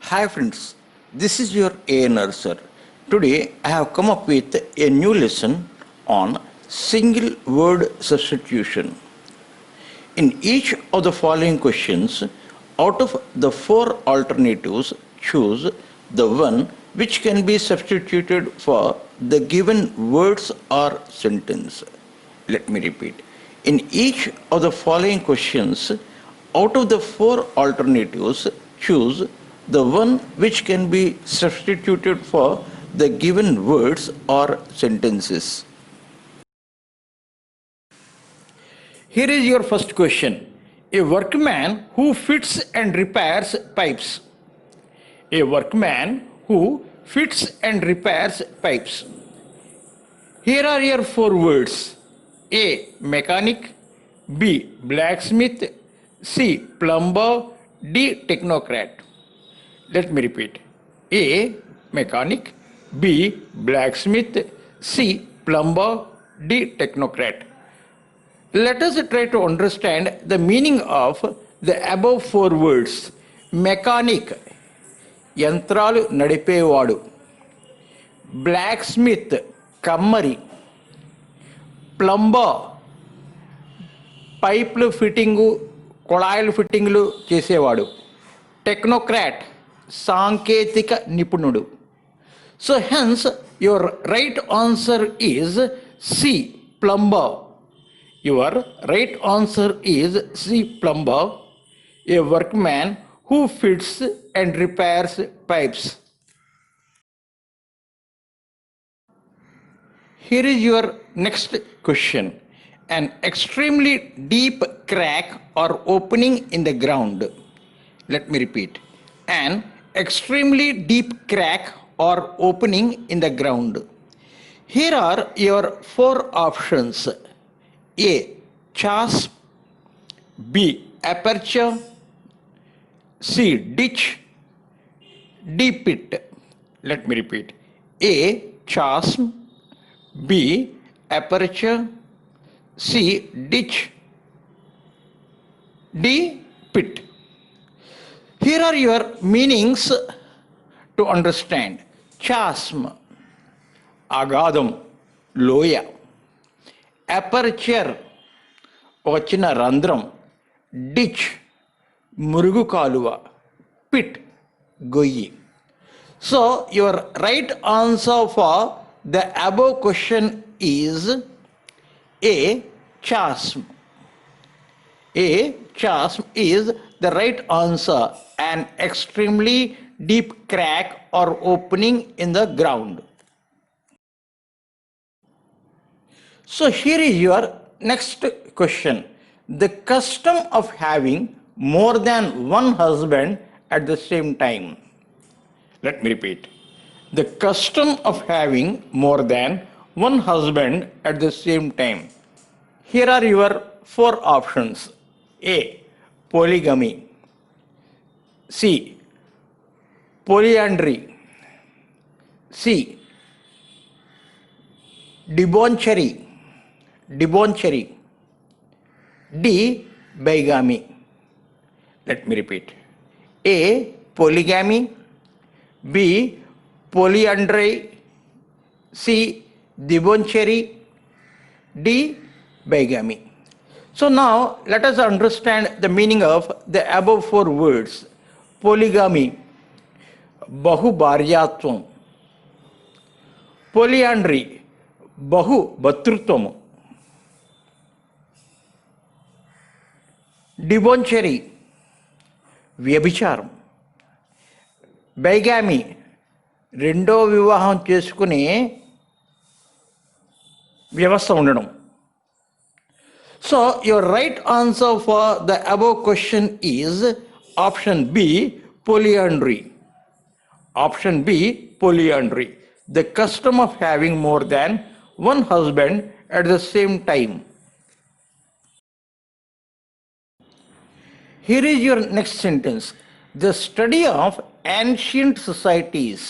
Hi friends, this is your ANR sir. Today I have come up with a new lesson on single word substitution. In each of the following questions, out of the four alternatives, choose the one which can be substituted for the given words or sentence. Let me repeat. In each of the following questions, out of the four alternatives, choose the one which can be substituted for the given words or sentences. Here is your first question. A workman who fits and repairs pipes. A workman who fits and repairs pipes. Here are your four words. A. Mechanic. B. Blacksmith. C. Plumber. D. Technocrat. Let me repeat. A. Mechanic. B. Blacksmith. C. Plumber. D. Technocrat. Let us try to understand the meaning of the above four words. Mechanic, యంత్రాలు నడిపేవాడు. బ్లాక్స్మిత్, కమ్మరి. Plumber, పైప్లు fitting, కొళాయిలు ఫిట్టింగ్లు చేసేవాడు. Technocrat, సాంకేతిక నిపుణుడు. So hence your right answer is C, plumber. Your right answer is C. Plumber, a workman who fits and repairs pipes. Here is your next question. An extremely deep crack or opening in the ground. Let me repeat. An extremely deep crack or opening in the ground. Here are your four options. A. Chasm. B. Aperture. C. Ditch. D. Pit. Let me repeat. A. Chasm. B. Aperture. C. Ditch. D. Pit. Here are your meanings to understand. Chasm, agadam, loya. Aperture, ఒక చిన్న రంధ్రం. Ditch, మురుగు కాలువ. Pit, గొయ్యి. So your right answer for the above question is a. chasm. A. chasm is the right answer, an extremely deep crack or opening in the ground. So here is your next question. The custom of having more than one husband at the same time. Let me repeat. The custom of having more than one husband at the same time. Here are your four options. A. Polygamy. C. Polyandry. C. Debauchery. D. Bigamy. Let me repeat. A. Polygamy. B. Polyandry. C. Debauchery. D. Bigamy. So now let us understand the meaning of the above four words. Polygamy, bahubharyatvam. Polyandry, bahu bhatrutvamu. Debauchery, వ్యభిచారం. బైగామీ, రెండో వివాహం చేసుకునే వ్యవస్థ ఉండడం. So your right answer for the above question is option B, polyandry. Option B, polyandry. The custom of having more than one husband at the same time. Here is your next sentence. The study of ancient societies.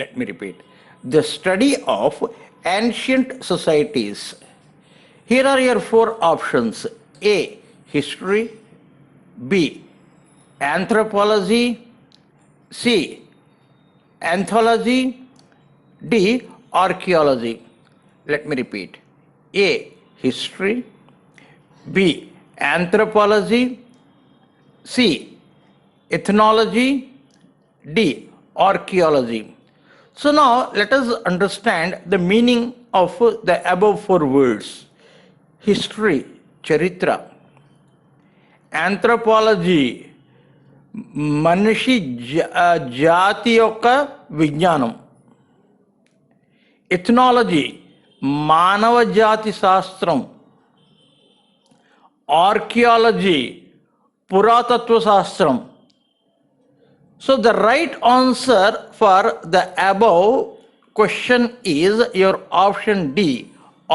Let me repeat. The study of ancient societies. Here are your four options. A. History. B. Anthropology. C. Anthology. D. Archaeology. Let me repeat. A. History. B. Anthropology. C. Ethnology. D. Archaeology. So now let us understand the meaning of the above four words. History, charitra. Anthropology, మనిషి జాతి యొక్క విజ్ఞానం. Ethnology, మానవ జాతి శాస్త్రం. Archaeology, పురాతత్వ శాస్త్రం. So the right answer for the above question is your option D,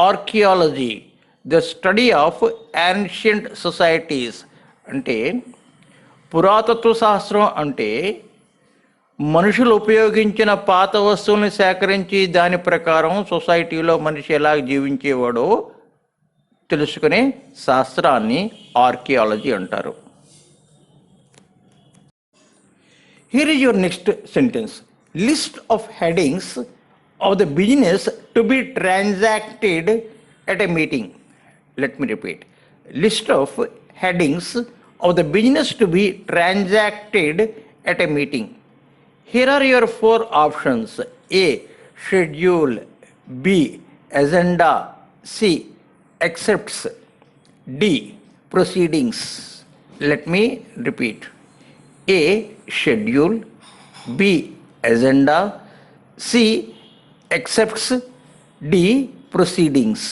archaeology, the study of ancient societies. అంటే పురాతత్వ శాస్త్రం అంటే మనుషులు ఉపయోగించిన పాత వస్తువుల్ని సేకరించి దాని ప్రకారం సొసైటీలో మనిషి ఎలా జీవించేవాడో తెలుసుకునే శాస్త్రాన్ని ఆర్కియాలజీ అంటారు. Here is your next sentence. List of headings of the business to be transacted at a meeting. Let me repeat. List of headings of the business to be transacted at a meeting. Here are your four options. A. Schedule. B. Agenda. C. Accepts. D. Proceedings. Let me repeat. A. Schedule. B. Agenda. C. Accepts. D. Proceedings.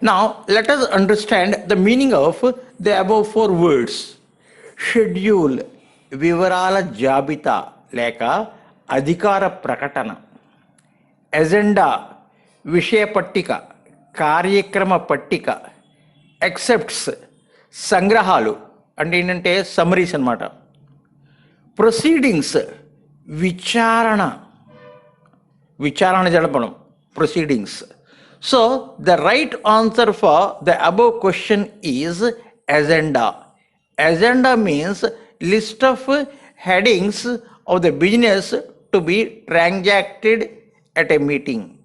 Now let us understand the meaning of the above four words. Schedule, వివరాల జాబితా లేక అధికార ప్రకటన. Agenda, విషయ పట్టిక, కార్యక్రమ పట్టిక. Accepts, సంగ్రహాలు అంటే ఏంటంటే సమ్మరీస్ అన్నమాట. ప్రొసీడింగ్స్, విచారణ జరపడం, proceedings. So the right answer for the above question is agenda. Agenda means list of headings of the business to be transacted at a meeting.